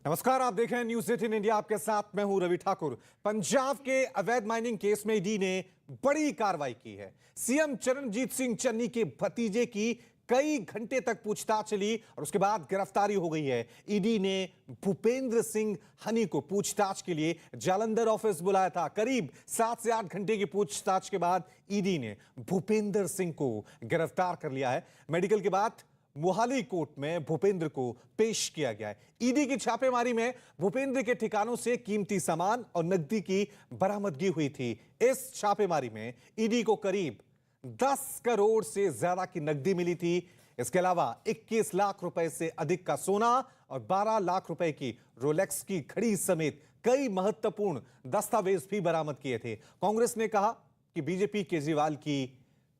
नमस्कार, आप देख रहे हैं न्यूज़ 18 इंडिया। आपके साथ मैं हूं रवि ठाकुर। पंजाब के अवैध माइनिंग केस में ईडी ने बड़ी कार्रवाई की है। सीएम चरणजीत सिंह चन्नी के भतीजे की कई घंटे तक पूछताछ चली और उसके बाद गिरफ्तारी हो गई है। ईडी ने भूपेंद्र सिंह हनी को पूछताछ के लिए जालंधर ऑफिस बुलाया था। करीब 7 से 8 घंटे की पूछताछ के बाद ईडी ने भूपेंद्र सिंह को गिरफ्तार कर लिया है। मेडिकल के बाद मोहाली कोर्ट में भूपेंद्र को पेश किया गया है। ईडी की छापेमारी में भूपेंद्र के ठिकानों से कीमती सामान और नकदी की बरामदगी हुई थी। इस छापेमारी में ईडी को करीब 10 करोड़ से ज्यादा की नकदी मिली थी। इसके अलावा 21 लाख रुपए से अधिक का सोना और 12 लाख रुपए की रोलेक्स की घड़ी समेत कई महत्वपूर्ण दस्तावेज भी बरामद किए थे। कांग्रेस ने कहा कि बीजेपी केजरीवाल की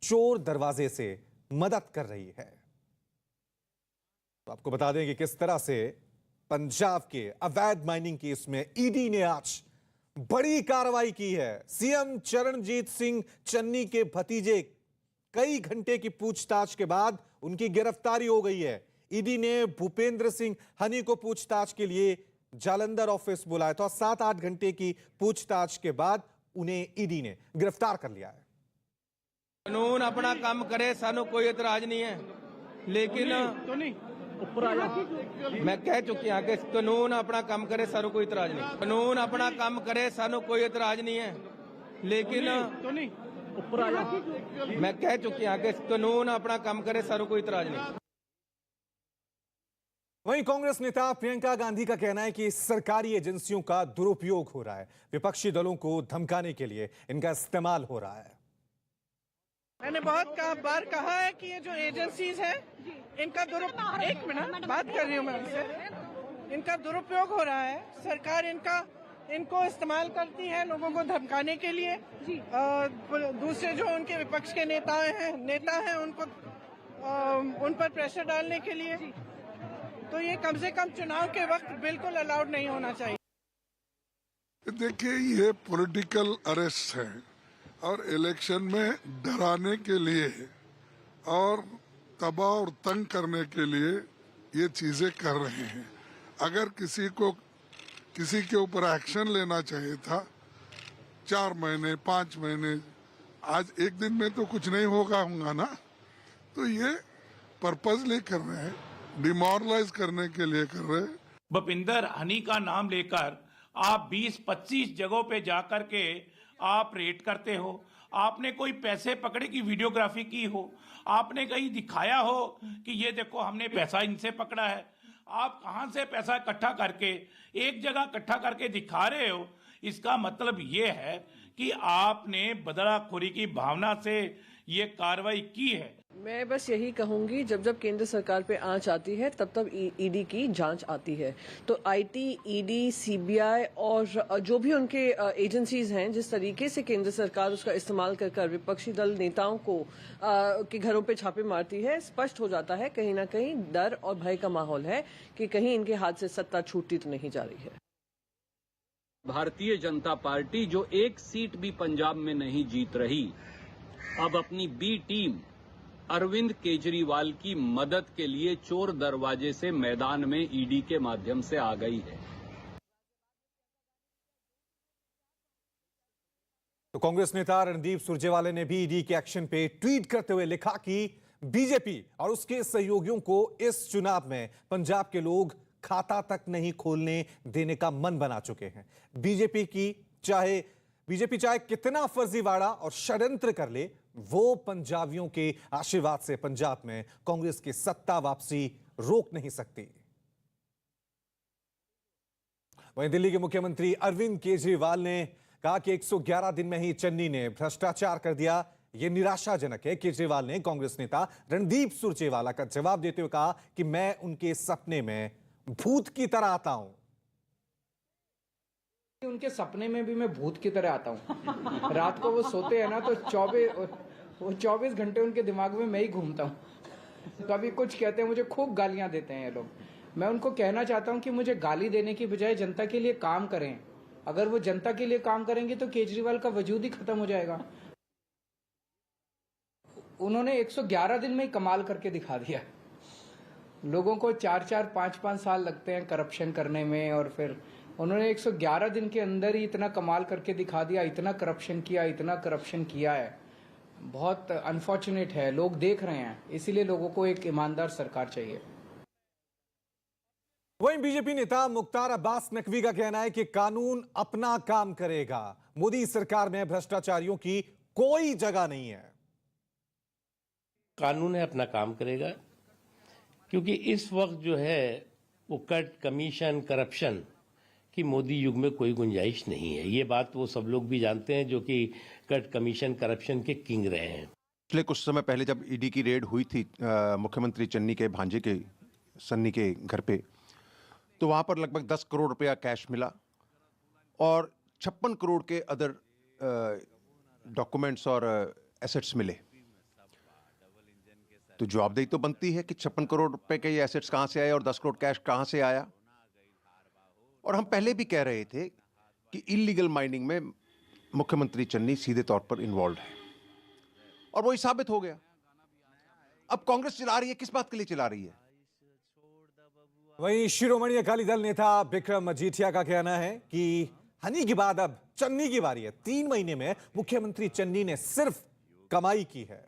चोर दरवाजे से मदद कर रही है। तो आपको बता दें कि किस तरह से पंजाब के अवैध माइनिंग केस में ईडी ने आज बड़ी कार्रवाई की है। सीएम चरणजीत सिंह चन्नी के भतीजे कई घंटे की पूछताछ के बाद उनकी गिरफ्तारी हो गई है। ईडी ने भूपेंद्र सिंह हनी को पूछताछ के लिए जालंधर ऑफिस बुलाया था। 7-8 घंटे की पूछताछ के बाद उन्हें ईडी ने गिरफ्तार कर लिया है। कानून अपना काम करे, सानू कोई इतराज नहीं है, लेकिन मैं कह चुकी हूं कि कानून अपना काम करे, सानू कोई इतराज नहीं। कानून अपना काम करे, सानू कोई इतराज नहीं है, लेकिन मैं कह चुकी हूं कि कानून अपना काम करे, सानू कोई इतराज नहीं। वहीं कांग्रेस नेता प्रियंका गांधी का कहना है कि सरकारी एजेंसियों का दुरुपयोग हो रहा है। विपक्षी दलों को धमकाने के लिए इनका इस्तेमाल हो रहा है। मैंने बहुत बार कहा है कि ये जो एजेंसीज हैं इनका एक मिनट बात कर रही हूँ मैं उनसे, इनका दुरुपयोग हो रहा है। सरकार इनको इस्तेमाल करती है लोगों को धमकाने के लिए। दूसरे जो उनके विपक्ष के नेता हैं उनको उन पर प्रेशर डालने के लिए। तो ये कम से कम चुनाव के वक्त बिल्कुल अलाउड नहीं होना चाहिए। देखिए, ये पॉलिटिकल अरेस्ट है और इलेक्शन में डराने के लिए और तबाह और तंग करने के लिए ये चीजें कर रहे हैं। अगर किसी के ऊपर एक्शन लेना चाहिए था 4 महीने 5 महीने, आज एक दिन में तो कुछ नहीं होगा ना। तो ये पर्पसली कर रहे हैं, डिमोरलाइज करने के लिए कर रहे हैं। भूपेंद्र हनी का नाम लेकर आप 20-25 जगहों पे जाकर के आप रेड करते हो। आपने कोई पैसे पकड़े की वीडियोग्राफी की हो, आपने कहीं दिखाया हो कि ये देखो हमने पैसा इनसे पकड़ा है। आप कहां से पैसा इकट्ठा करके एक जगह इकट्ठा करके दिखा रहे हो? इसका मतलब ये है कि आपने बदलाखोरी की भावना से ये कार्रवाई की है। मैं बस यही कहूंगी, जब केंद्र सरकार पे आंच आती है तब ईडी की जांच आती है। तो आईटी, ईडी, सीबीआई और जो भी उनके एजेंसीज हैं, जिस तरीके से केंद्र सरकार उसका इस्तेमाल कर विपक्षी दल नेताओं को के घरों पे छापे मारती है, स्पष्ट हो जाता है कहीं ना कहीं डर और भय का माहौल है कि कहीं इनके हाथ से सत्ता छूटती तो नहीं जा रही है। भारतीय जनता पार्टी जो एक सीट भी पंजाब में नहीं जीत रही, अब अपनी बी टीम अरविंद केजरीवाल की मदद के लिए चोर दरवाजे से मैदान में ईडी के माध्यम से आ गई है। तो कांग्रेस नेता रणदीप सुरजेवाला ने भी ईडी के एक्शन पे ट्वीट करते हुए लिखा कि बीजेपी और उसके सहयोगियों को इस चुनाव में पंजाब के लोग खाता तक नहीं खोलने देने का मन बना चुके हैं। बीजेपी चाहे कितना फर्जीवाड़ा और षड्यंत्र कर ले, वो पंजाबियों के आशीर्वाद से पंजाब में कांग्रेस की सत्ता वापसी रोक नहीं सकती। वहीं दिल्ली के मुख्यमंत्री अरविंद केजरीवाल ने कहा कि 111 दिन में ही चन्नी ने भ्रष्टाचार कर दिया। यह निराशाजनक है। केजरीवाल ने कांग्रेस नेता रणदीप सुरजेवाला का जवाब देते हुए कहा कि मैं उनके सपने में भूत की तरह आता हूं। उनके सपने में भी मैं भूत की तरह आता हूँ। रात को वो सोते हैं ना तो 24 घंटे उनके दिमाग में मैं ही घूमता हूँ। कभी कुछ कहते हैं, मुझे खूब गालियां देते हैं ये लोग। मैं उनको कहना चाहता हूँ कि मुझे गाली देने की बजाय जनता के लिए काम करें। अगर वो जनता के लिए काम करेंगे तो केजरीवाल का वजूद ही खत्म हो जाएगा। उन्होंने 111 दिन में ही कमाल करके दिखा दिया। लोगों को 4-4, 5-5 साल लगते हैं करप्शन करने में, और फिर उन्होंने 111 दिन के अंदर ही इतना कमाल करके दिखा दिया, इतना करप्शन किया है। बहुत अनफॉर्चुनेट है, लोग देख रहे हैं, इसीलिए लोगों को एक ईमानदार सरकार चाहिए। वहीं बीजेपी नेता मुख्तार अब्बास नकवी का कहना है कि कानून अपना काम करेगा, मोदी सरकार में भ्रष्टाचारियों की कोई जगह नहीं है। कानून है अपना काम करेगा, क्योंकि इस वक्त जो है वो कट कमीशन करप्शन की मोदी युग में कोई गुंजाइश नहीं है। ये बात वो सब लोग भी जानते हैं जो कि कट कमीशन करप्शन के किंग रहे हैं। पिछले कुछ समय पहले जब ईडी की रेड हुई थी मुख्यमंत्री चन्नी के भांजे के सन्नी के घर पे, तो वहां पर लगभग 10 करोड़ रुपया कैश मिला और 56 करोड़ के अदर डॉक्यूमेंट्स और एसेट्स मिले। तो जवाबदेही तो बनती है कि 56 करोड़ रुपए के ये एसेट्स कहां से आए और 10 करोड़ कैश कहां से आया। और हम पहले भी कह रहे थे कि इलीगल माइनिंग में मुख्यमंत्री चन्नी सीधे तौर पर इन्वॉल्व है, और वही साबित हो गया। अब कांग्रेस चला रही है, किस बात के लिए चला रही है? वहीं शिरोमणि अकाली दल नेता बिक्रम मजीठिया का कहना है कि हनी के बाद अब चन्नी की बारी है। 3 महीने में मुख्यमंत्री चन्नी ने सिर्फ कमाई की है।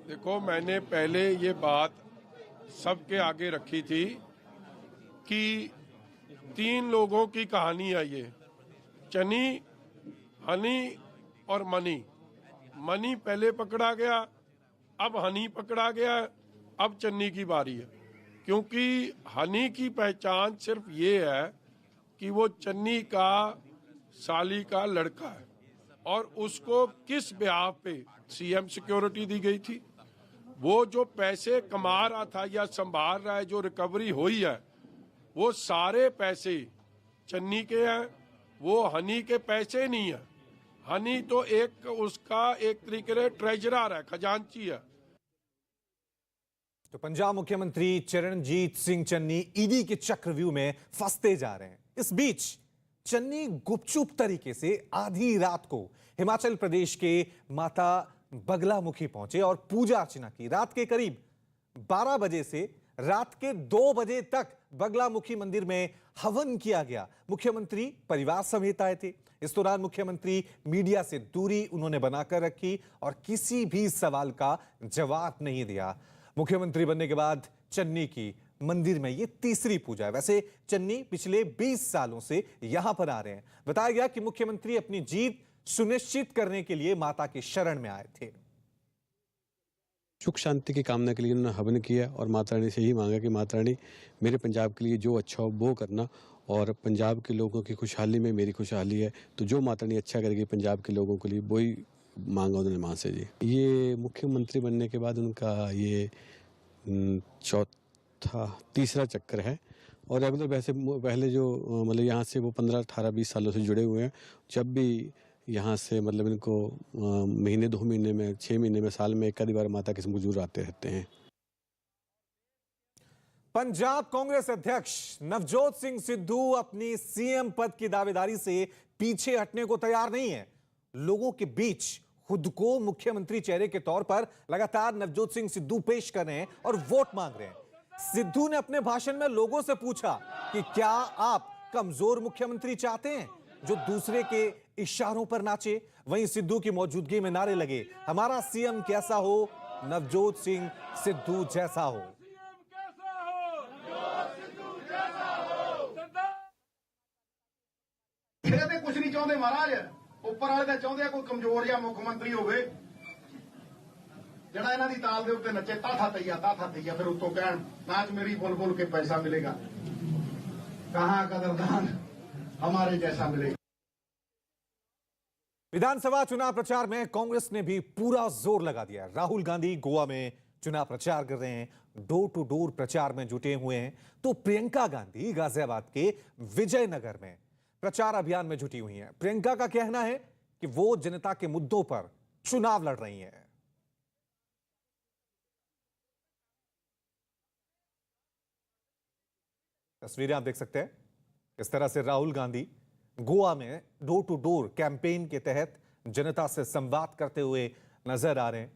देखो, मैंने पहले ये बात सबके आगे रखी थी कि 3 लोगों की कहानी है ये, चन्नी, हनी और मनी। मनी पहले पकड़ा गया, अब हनी पकड़ा गया, अब चन्नी की बारी है। क्योंकि हनी की पहचान सिर्फ ये है कि वो चन्नी का साली का लड़का है, और उसको किस ब्याह पे सीएम सिक्योरिटी दी गई थी। वो जो पैसे कमा रहा था या संभाल रहा है, जो रिकवरी हुई है, वो सारे पैसे चन्नी के हैं, वो हनी के पैसे नहीं है। हनी तो एक उसका एक तरीके से ट्रेजरर है, खजांची है। तो पंजाब मुख्यमंत्री चरणजीत सिंह चन्नी ईडी के चक्रव्यूह में फंसते जा रहे हैं। इस बीच चन्नी गुपचुप तरीके से आधी रात को हिमाचल प्रदेश के माता बगलामुखी पहुंचे और पूजा अर्चना की। रात के करीब 12 बजे से रात के 2 बजे तक बगलामुखी मंदिर में हवन किया गया। मुख्यमंत्री परिवार समेत आए थे। इस दौरान मुख्यमंत्री मीडिया से दूरी उन्होंने बनाकर रखी और किसी भी सवाल का जवाब नहीं दिया। मुख्यमंत्री बनने के बाद चन्नी की मंदिर में ये तीसरी पूजा है। वैसे चन्नी पिछले 20 सालों से यहां पर आ रहे हैं। बताया गया कि मुख्यमंत्री अपनी जीत सुनिश्चित करने के लिए माता की शरण में आए थे। सुख शांति की कामना के लिए उन्होंने हवन किया और माता रानी से ही मांगा कि माता रानी मेरे पंजाब के लिए जो अच्छा हो वो करना, और पंजाब के लोगों की खुशहाली में मेरी खुशहाली है, तो जो माता रानी अच्छा करेगी पंजाब के लोगों के लिए वही मांगा उन्होंने मां से जी। ये मुख्यमंत्री बनने के बाद उनका ये तीसरा चक्कर है, और रेगुलर वैसे पहले जो मतलब यहाँ से वो 15, 18, 20 सालों से जुड़े हुए हैं। जब भी यहाँ से मतलब इनको महीने 2 महीने में 6 महीने में साल में एक आधी बार माता के समुख जरूर आते रहते हैं। पंजाब कांग्रेस अध्यक्ष नवजोत सिंह सिद्धू अपनी सीएम पद की दावेदारी से पीछे हटने को तैयार नहीं है। लोगों के बीच खुद को मुख्यमंत्री चेहरे के तौर पर लगातार नवजोत सिंह सिद्धू पेश कर रहे हैं और वोट मांग रहे हैं। सिद्धू ने अपने भाषण में लोगों से पूछा कि क्या आप कमजोर मुख्यमंत्री चाहते हैं जो दूसरे के इशारों पर नाचे। वहीं सिद्धू की मौजूदगी में नारे लगे, हमारा सीएम कैसा हो, नवजोत सिंह सिद्धू जैसा हो। कुछ नहीं चाहते महाराज, ऊपर वाले तो चाहते कोई कमजोर या मुख्यमंत्री होवे ਜਿਹੜਾ ਇਹਨਾਂ ਦੀ ਤਾਲ ਦੇ ਉੱਤੇ ਨੱਚੇ ਤਾਥਾ ਤਈਆ ਫਿਰ ਉੱਤੋਂ ਕਹਿਣ नाच मेरी बोल बोल के पैसा मिलेगा, कहां कदरदान हमारे जैसा मिलेगा। विधानसभा चुनाव प्रचार में कांग्रेस ने भी पूरा जोर लगा दिया। राहुल गांधी गोवा में चुनाव प्रचार कर रहे हैं, डोर टू डोर प्रचार में जुटे हुए हैं, तो प्रियंका गांधी गाजियाबाद के विजयनगर में प्रचार अभियान में जुटी हुई हैं। प्रियंका का कहना है कि वो जनता के मुद्दों पर चुनाव लड़ रही हैं। तस्वीरें आप देख सकते हैं, इस तरह से राहुल गांधी गोवा में डोर टू डोर कैंपेन के तहत जनता से संवाद करते हुए नजर आ रहे हैं।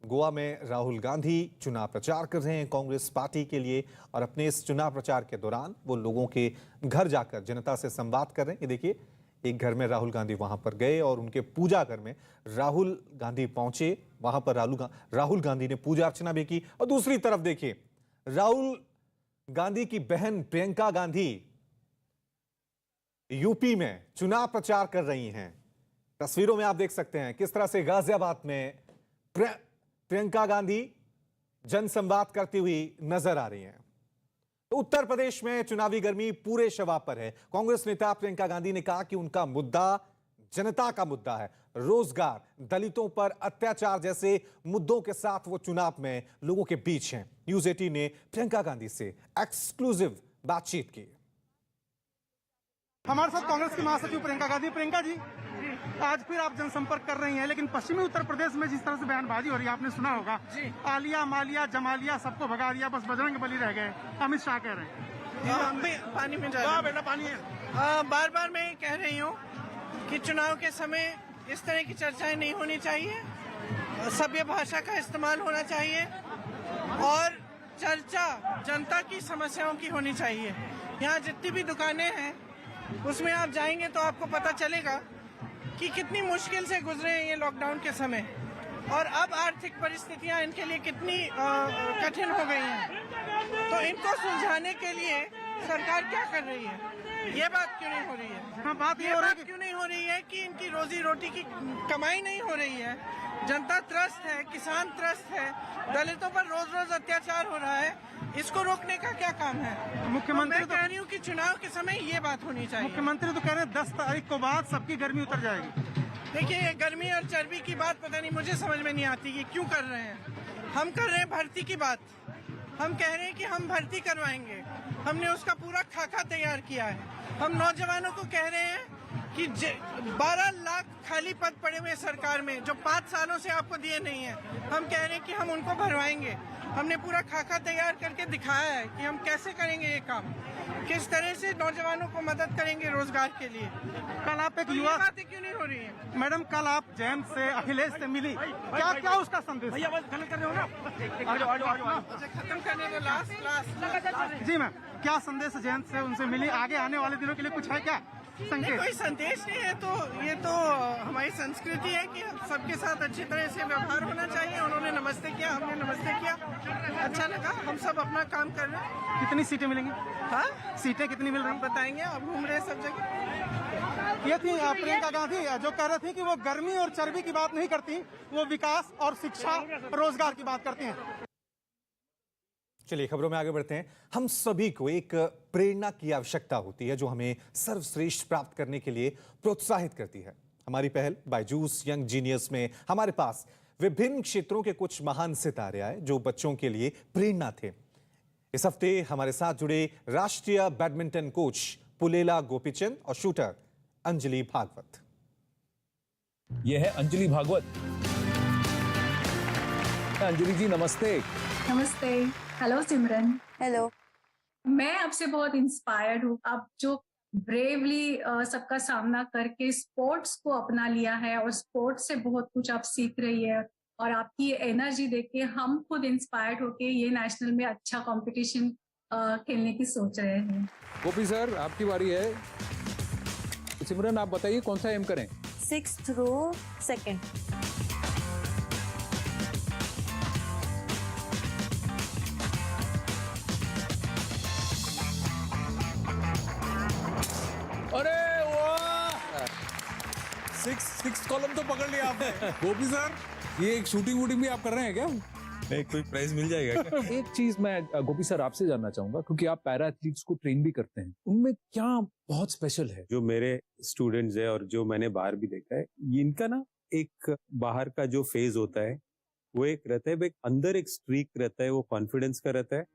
गोवा में राहुल गांधी चुनाव प्रचार कर रहे हैं कांग्रेस पार्टी के लिए और अपने इस चुनाव प्रचार के दौरान वो लोगों के घर जाकर जनता से संवाद कर रहे हैं। ये देखिए, एक घर में राहुल गांधी वहां पर गए और उनके पूजा घर में राहुल गांधी पहुंचे। वहां पर राहुल गांधी ने पूजा अर्चना भी की। और दूसरी तरफ देखिए, राहुल गांधी की बहन प्रियंका गांधी यूपी में चुनाव प्रचार कर रही हैं। तस्वीरों में आप देख सकते हैं किस तरह से गाजियाबाद में प्रियंका गांधी जनसंवाद करती हुई नजर आ रही हैं। तो उत्तर प्रदेश में चुनावी गर्मी पूरे शबाब पर है। कांग्रेस नेता प्रियंका गांधी ने कहा कि उनका मुद्दा जनता का मुद्दा है। रोजगार, दलितों पर अत्याचार जैसे मुद्दों के साथ वो चुनाव में लोगों के बीच हैं। न्यूज 18 ने प्रियंका गांधी से एक्सक्लूसिव बातचीत की। हमारे साथ कांग्रेस की महासचिव प्रियंका गांधी। प्रियंका जी, आज फिर आप जनसंपर्क कर रही हैं, लेकिन पश्चिमी उत्तर प्रदेश में जिस तरह से बयानबाजी हो रही है, आपने सुना होगा, आलिया मालिया जमालिया सबको भगा दिया, बस बजरंग बली रह गए। अमित शाह कह रहे हैं। पानी में जा बेटा, पानी है। बार बार मैं कह रही हूँ कि चुनाव के समय इस तरह की चर्चाएं नहीं होनी चाहिए, सभ्य भाषा का इस्तेमाल होना चाहिए और चर्चा जनता की समस्याओं की होनी चाहिए। यहाँ जितनी भी दुकानें हैं उसमें आप जाएंगे तो आपको पता चलेगा कि कितनी मुश्किल से गुजरे हैं ये लॉकडाउन के समय और अब आर्थिक परिस्थितियां इनके लिए कितनी कठिन हो गई हैं। तो इनको सुलझाने के लिए सरकार क्या कर रही है? ये बात क्यों नहीं हो रही है? हाँ, बात क्यों नहीं हो रही है कि इनकी रोजी रोटी की कमाई नहीं हो रही है। जनता त्रस्त है, किसान त्रस्त है, दलितों पर रोज रोज अत्याचार हो रहा है। इसको रोकने का क्या काम है? मुख्यमंत्री मैं कह रही हूँ कि चुनाव के समय ये बात होनी चाहिए। मुख्यमंत्री तो कह रहे हैं 10 तारीख को बाद सबकी गर्मी उतर जाएगी। देखिए, ये गर्मी और चर्बी की बात पता नहीं, मुझे समझ में नहीं आती कि क्यों कर रहे हैं। हम कर रहे हैं भर्ती की बात। हम कह रहे हैं कि हम भर्ती करवाएंगे। हमने उसका पूरा खाका तैयार किया है। हम नौजवानों को कह रहे हैं कि 12 लाख खाली पद पड़े हुए सरकार में जो 5 सालों से आपको दिए नहीं है। हम कह रहे हैं कि हम उनको भरवाएंगे। हमने पूरा खाका तैयार करके दिखाया है कि हम कैसे करेंगे ये काम, किस तरह से नौजवानों को मदद करेंगे रोजगार के लिए। कल आप एक युवा, बातें क्यों नहीं हो रही है? मैडम, कल आप जैन से, अखिलेश से मिली, क्या उसका संदेश? भैया बस गलत कर रहे हो ना, खत्म करने दो। लास्ट जी मैम, क्या संदेश जैन से उनसे मिली? आगे आने वाले दिनों के लिए कुछ है क्या संकेत? कोई संदेश नहीं है। तो ये तो हमारी संस्कृति है कि सबके साथ अच्छी तरह से व्यवहार होना चाहिए। उन्होंने नमस्ते किया, हमने नमस्ते किया, अच्छा लगा। हम सब अपना काम कर रहे हैं। कितनी सीटें मिलेंगी? हाँ, सीटें कितनी मिल रही हैं बताएंगे। अब घूम रहे हैं सब जगह। ये थी प्रियंका गांधी जो कह रही थी कि वो गर्मी और चर्बी की बात नहीं करती, वो विकास और शिक्षा, रोजगार की बात करती हैं। चलिए खबरों में आगे बढ़ते हैं। हम सभी को एक प्रेरणा की आवश्यकता होती है जो हमें सर्वश्रेष्ठ प्राप्त करने के लिए प्रोत्साहित करती है। हमारी पहल बायजूस यंग जीनियस में हमारे पास विभिन्न क्षेत्रों के कुछ महान सितारे आए जो बच्चों के लिए प्रेरणा थे। इस हफ्ते हमारे साथ जुड़े राष्ट्रीय बैडमिंटन कोच पुलेला गोपीचंद और शूटर अंजलि भागवत। यह है अंजलि भागवत। अंजलि जी नमस्ते। नमस्ते। हेलो सिमरन। हेलो। मैं आपसे बहुत इंस्पायर्ड हूँ। आप जो ब्रेवली सबका सामना करके स्पोर्ट्स को अपना लिया है और स्पोर्ट्स से बहुत कुछ आप सीख रही है और आपकी एनर्जी देख के हम खुद इंस्पायर्ड होके ये नेशनल में अच्छा कंपटीशन खेलने की सोच रहे हैं। गोपी सर आपकी बारी है। सिमरन आप बताइए कौन सा एम करें? 6th row 2nd। अरे वाह, 6 कॉलम तो पकड़ लिया आपने। गोपी सर ये एक शूटिंग वूटिंग भी आप कर रहे हैं क्या? नहीं, कोई प्राइज मिल जाएगा क्या? एक चीज मैं गोपी सर आपसे जानना चाहूंगा, क्योंकि आप पैरा एथलीट्स को ट्रेन भी करते हैं, उनमें क्या बहुत स्पेशल है? जो मेरे स्टूडेंट्स है और जो मैंने बाहर भी देखा है, इनका ना एक बाहर का जो फेज होता है वो एक रहता है, एक अंदर एक स्ट्रीक रहता है, वो कॉन्फिडेंस का रहता है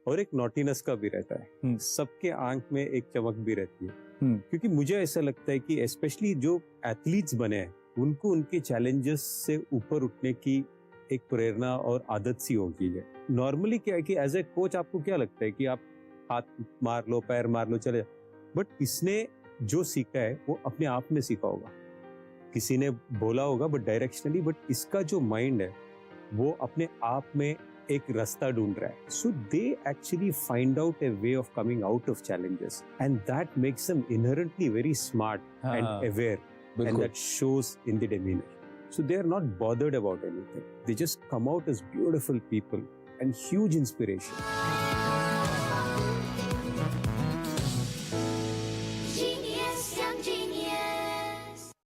और एक नॉटीनेस का भी रहता है। सबके आंख में एक चमक भी रहती है। क्योंकि मुझे ऐसा लगता है कि स्पेशली जो एथलीट्स बने हैं उनको उनके चैलेंजेस से ऊपर उठने की एक प्रेरणा और आदत सी हो गई है। नॉर्मली क्या है कि एज ए कोच आपको क्या लगता है कि आप हाथ मार लो, पैर मार लो, चले, बट इसने जो सीखा है वो अपने आप में सीखा होगा, किसी ने बोला होगा बट डायरेक्शनली, बट इसका जो माइंड है वो अपने आप में एक रास्ता ढूंढ रहा है. So they actually find out a way of coming out of challenges, and that makes them inherently very smart and aware, and that shows in the demeanor. So they are not bothered about anything. They just come out as beautiful people and huge inspiration.